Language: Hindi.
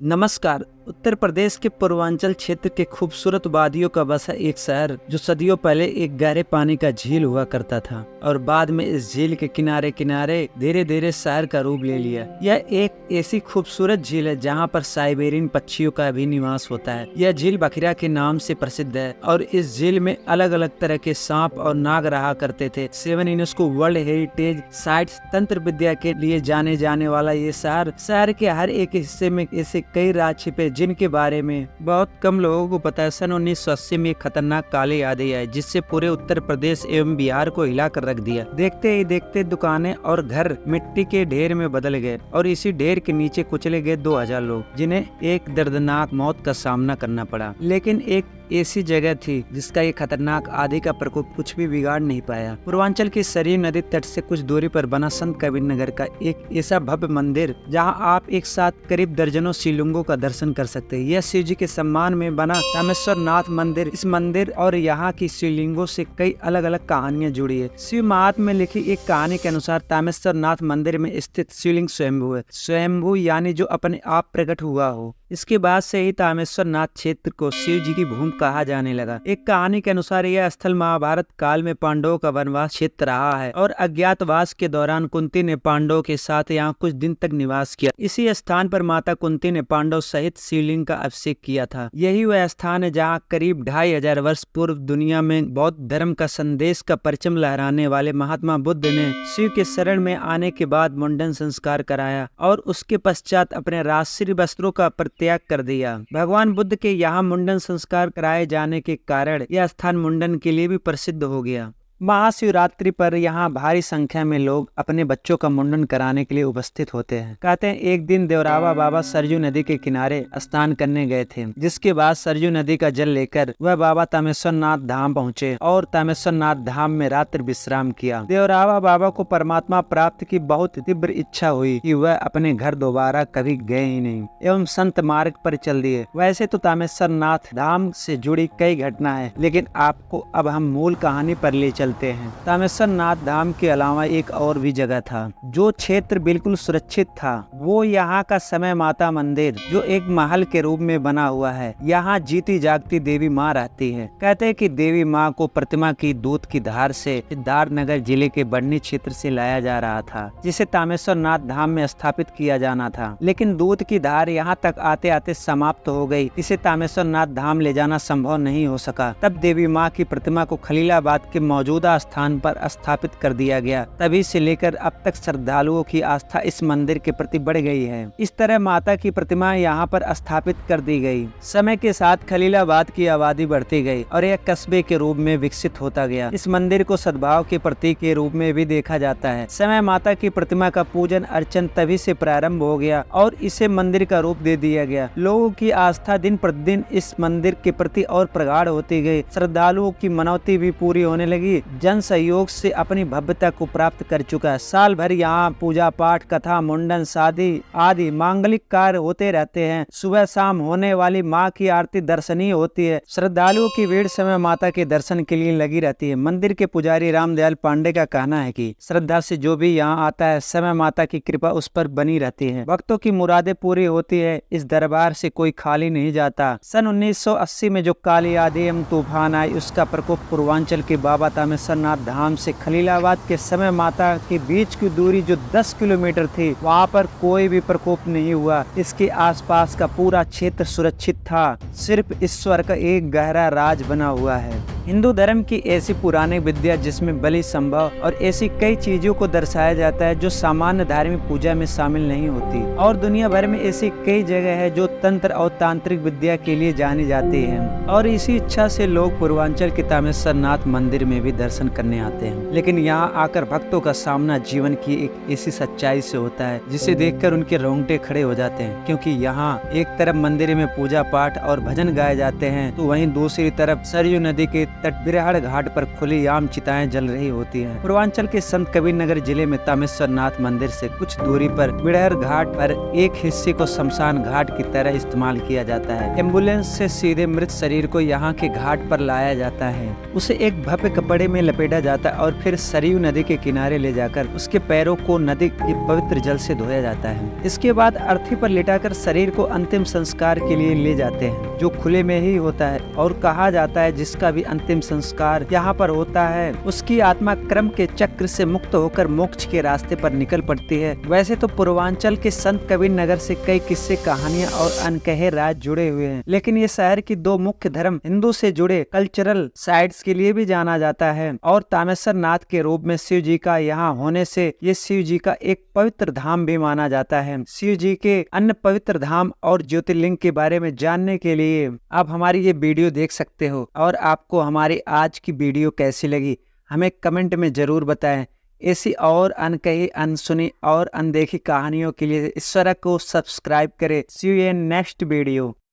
नमस्कार। उत्तर प्रदेश के पूर्वांचल क्षेत्र के खूबसूरत वादियों का बसा एक शहर जो सदियों पहले एक गहरे पानी का झील हुआ करता था और बाद में इस झील के किनारे किनारे धीरे धीरे शहर का रूप ले लिया। यह एक ऐसी खूबसूरत झील है जहाँ पर साइबेरियन पक्षियों का भी निवास होता है। यह झील बखिरा के नाम से प्रसिद्ध है और इस झील में अलग अलग तरह के सांप और नाग रहा करते थे। 7 यूनेस्को वर्ल्ड हेरिटेज साइट तंत्र विद्या के लिए जाने जाने वाला ये शहर के हर एक हिस्से में ऐसे कई राज छिपे जिनके बारे में बहुत कम लोगों को पता है। सन 1980 में एक खतरनाक काली आंधी आई जिससे पूरे उत्तर प्रदेश एवं बिहार को हिलाकर रख दिया। देखते ही देखते दुकानें और घर मिट्टी के ढेर में बदल गए और इसी ढेर के नीचे कुचले गए 2000 लोग, जिन्हें एक दर्दनाक मौत का सामना करना पड़ा। लेकिन एक ऐसी जगह थी जिसका ये खतरनाक आंधी का प्रकोप कुछ भी बिगाड़ नहीं पाया। पूर्वांचल की सरयू नदी तट से कुछ दूरी पर बना संत कबीर नगर का एक ऐसा भव्य मंदिर जहां आप एक साथ करीब दर्जनों शिवलिंगों का दर्शन कर सकते हैं। यह शिव जी के सम्मान में बना तामेश्वर नाथ मंदिर। इस मंदिर और यहाँ की शिवलिंगों से कई अलग अलग कहानियां जुड़ी है। शिव महात्म्य में लिखी एक कहानी के अनुसार तामेश्वर नाथ मंदिर में स्थित शिवलिंग स्वयंभू है। स्वयंभू यानी जो अपने आप प्रकट हुआ हो। इसके बाद से ही तामेश्वर नाथ क्षेत्र को शिव जी की भूमि कहा जाने लगा। एक कहानी के अनुसार यह स्थल महाभारत काल में पांडवों का वनवास क्षेत्र रहा है और अज्ञातवास के दौरान कुंती ने पांडवों के साथ यहाँ कुछ दिन तक निवास किया। इसी स्थान पर माता कुंती ने पांडव सहित शिवलिंग का अभिषेक किया था। यही वह स्थान है जहाँ करीब 2500 वर्ष पूर्व दुनिया में बौद्ध धर्म का संदेश का परचम लहराने वाले महात्मा बुद्ध ने शिव के शरण में आने के बाद मुंडन संस्कार कराया और उसके पश्चात अपने राजश्री वस्त्रों का त्याग कर दिया। भगवान बुद्ध के यहाँ मुंडन संस्कार कराए जाने के कारण यह स्थान मुंडन के लिए भी प्रसिद्ध हो गया। महाशिवरात्रि पर यहाँ भारी संख्या में लोग अपने बच्चों का मुंडन कराने के लिए उपस्थित होते हैं। कहते हैं एक दिन देवरावा बाबा सरयू नदी के किनारे स्नान करने गए थे, जिसके बाद सरयू नदी का जल लेकर वह बाबा तामेश्वर नाथ धाम पहुँचे और तामेश्वर नाथ धाम में रात्रि विश्राम किया। देवरावा बाबा को परमात्मा प्राप्त की बहुत तीव्र इच्छा हुई कि वह अपने घर दोबारा कभी गए ही नहीं एवं संत मार्ग पर चल दिए। वैसे तो तामेश्वर नाथ धाम से जुड़ी कई घटना है, लेकिन आपको अब हम मूल कहानी पर ले चलते हैं। तामेश्वर नाथ धाम के अलावा एक और भी जगह था जो क्षेत्र बिल्कुल सुरक्षित था। वो यहाँ का समय माता मंदिर जो एक महल के रूप में बना हुआ है। यहाँ जीती जागती देवी माँ रहती है। कहते हैं कि देवी माँ को प्रतिमा की दूध की धार से सिद्धार्थनगर जिले के बढ़नी क्षेत्र से लाया जा रहा था, जिसे तामेश्वर नाथ धाम में स्थापित किया जाना था। लेकिन दूध की धार यहाँ तक आते आते समाप्त हो गई। इसे तामेश्वर नाथ धाम ले जाना संभव नहीं हो सका। तब देवी माँ की प्रतिमा को खलीलाबाद के मौजूदा स्थान पर स्थापित कर दिया गया। तभी से लेकर अब तक श्रद्धालुओं की आस्था इस मंदिर के प्रति बढ़ गई है। इस तरह माता की प्रतिमा यहाँ पर स्थापित कर दी गई। समय के साथ खलीलाबाद की आबादी बढ़ती गई और यह कस्बे के रूप में विकसित होता गया। इस मंदिर को सद्भाव के प्रतीक के रूप में भी देखा जाता है। समय माता की प्रतिमा का पूजन अर्चन तभी से प्रारंभ हो गया और इसे मंदिर का रूप दे दिया गया। लोगों की आस्था दिन प्रतिदिन इस मंदिर के प्रति और प्रगाढ़ होती गई। श्रद्धालुओं की मनौती भी पूरी होने लगी। जन सहयोग से अपनी भव्यता को प्राप्त कर चुका है। साल भर यहाँ पूजा पाठ, कथा, मुंडन, शादी आदि मांगलिक कार्य होते रहते हैं। सुबह शाम होने वाली माँ की आरती दर्शनीय होती है। श्रद्धालुओं की भीड़ समय माता के दर्शन के लिए लगी रहती है। मंदिर के पुजारी रामदयाल पांडे का कहना है कि श्रद्धा से जो भी यहाँ आता है समय माता की कृपा उस पर बनी रहती है। भक्तों की मुरादें पूरी होती है। इस दरबार से कोई खाली नहीं जाता। सन 1980 में जो काली आंधी एवं तूफान आई उसका प्रकोप पूर्वांचल के बाबा तामेश्वर नाथ धाम से खलीलाबाद के समय माता के बीच की दूरी जो 10 किलोमीटर थी, वहाँ पर कोई भी प्रकोप नहीं हुआ। इसके आसपास का पूरा क्षेत्र सुरक्षित था। सिर्फ ईश्वर का एक गहरा राज बना हुआ है। हिंदू धर्म की ऐसी पुरानी विद्या जिसमें बलि संभव और ऐसी कई चीजों को दर्शाया जाता है जो सामान्य धार्मिक पूजा में शामिल नहीं होती। और दुनिया भर में ऐसी कई जगह है जो तंत्र और तांत्रिक विद्या के लिए जानी जाती है और इसी इच्छा से लोग पूर्वांचल के तामेश्वर नाथ मंदिर में भी दर्शन करने आते हैं। लेकिन यहाँ आकर भक्तों का सामना जीवन की एक ऐसी सच्चाई से होता है जिसे देखकर उनके रोंगटे खड़े हो जाते हैं। क्योंकि यहाँ एक तरफ मंदिर में पूजा पाठ और भजन गाए जाते हैं तो वहीं दूसरी तरफ सरयू नदी के तट बिरहड़ घाट पर खुली आम चिताएं जल रही होती हैं। पूर्वांचल के संत कबीरनगर जिले में तामेश्वर नाथ मंदिर से कुछ दूरी पर बिरहड़ घाट पर एक हिस्से को शमशान घाट की तरह इस्तेमाल किया जाता है। एम्बुलेंस से सीधे मृत शरीर को यहाँ के घाट पर लाया जाता है, उसे एक भव्य कपड़े में लपेटा जाता है और फिर सरयू नदी के किनारे ले जाकर उसके पैरों को नदी के पवित्र जल से धोया जाता है। इसके बाद अर्थी पर लिटाकर शरीर को अंतिम संस्कार के लिए ले जाते हैं, जो खुले में ही होता है। और कहा जाता है जिसका भी अंतिम संस्कार यहाँ पर होता है उसकी आत्मा कर्म के चक्र से मुक्त होकर मोक्ष के रास्ते पर निकल पड़ती है। वैसे तो पूर्वांचल के संत कबीरनगर से कई किस्से, कहानियां और अनकहे राज जुड़े हुए हैं, लेकिन ये शहर की दो मुख्य धर्म हिंदू से जुड़े कल्चरल साइट्स के लिए भी जाना जाता है और तामेश्वर नाथ के रूप में शिव जी का यहाँ होने से ये शिव जी का एक पवित्र धाम भी माना जाता है। शिव जी के अन्य पवित्र धाम और ज्योतिर्लिंग के बारे में जानने के लिए आप हमारी ये वीडियो देख सकते हो। और आपको हमारी आज की वीडियो कैसी लगी हमें कमेंट में जरूर बताएं। ऐसी और अनकही, अनसुनी और अनदेखी कहानियों के लिए इस चैनल को सब्सक्राइब करें। सी यू इन नेक्स्ट वीडियो।